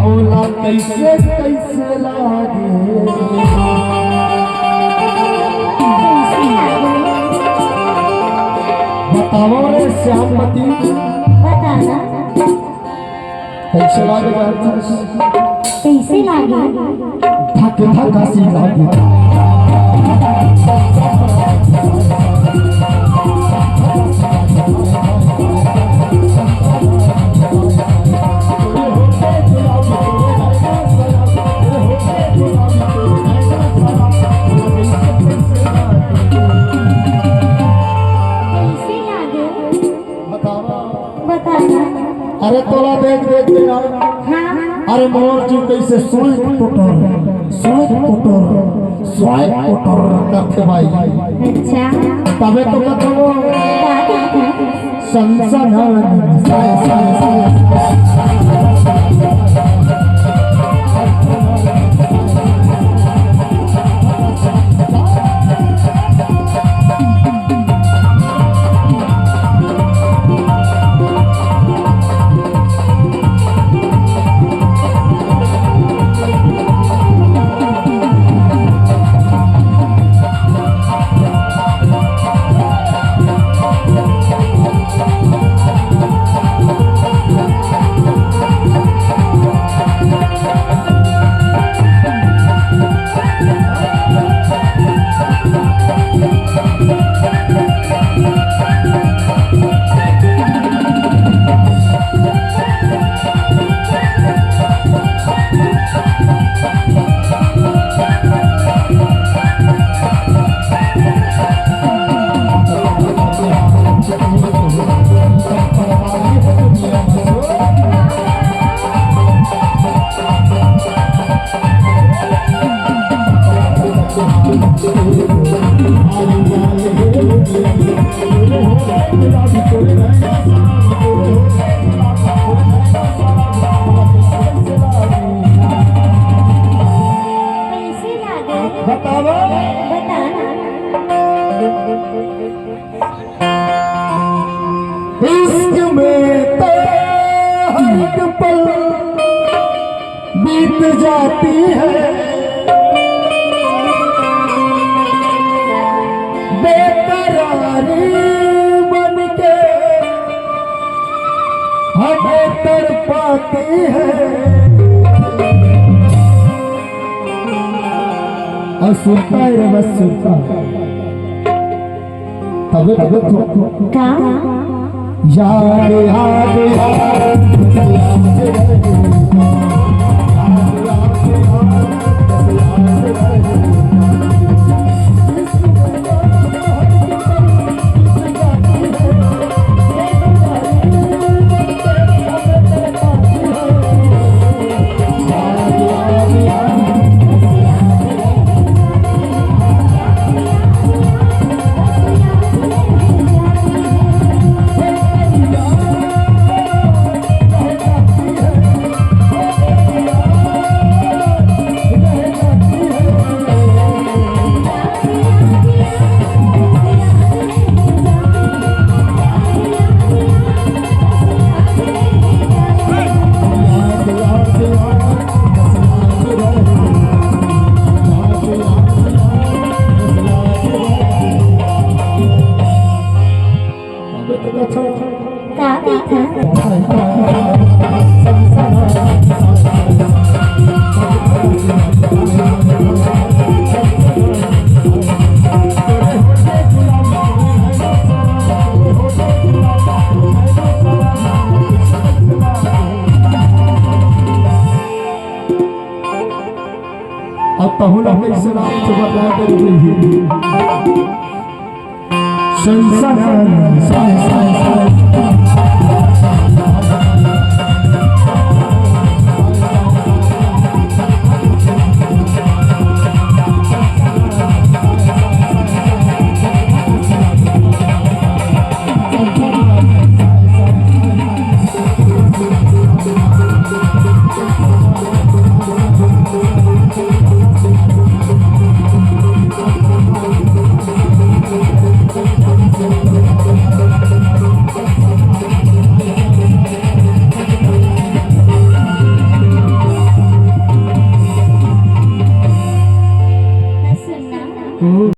बोला कैसे कैसे लागे बताओ रे श्यामपति बताना कैसे लागे कैसे लागे धक धक हसी लागे अरे तोला देख देख के यार अरे मोर जी कैसे सोए टोटर करते भाई अच्छा तबे तो बताओ संसन इश्क में तो हर पल बीत जाती है बेकरारी बन के हमें तड़पाती है और सुनता है बस सुनता तबे तबे का याद याद अब पहुला कैसे नाम से बता दे संसन